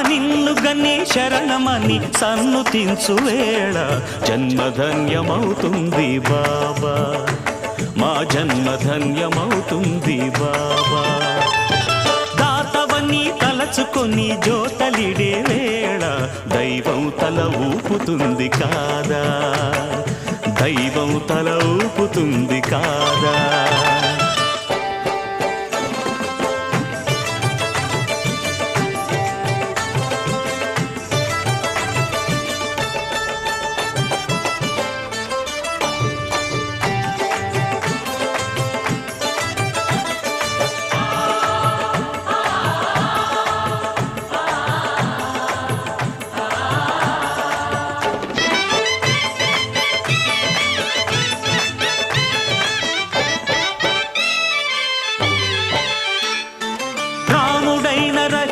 నిన్ను గన్ని శరణమని సన్నుతించు వేళ జన్మధన్యమవుతుంది బాబా, మా జన్మధన్యమవుతుంది బాబా. దాతవని తలచుకొని జోతలిడే వేళ దైవం తల ఊపుతుంది కాదా, దైవం తల ఊపుతుంది కాదా.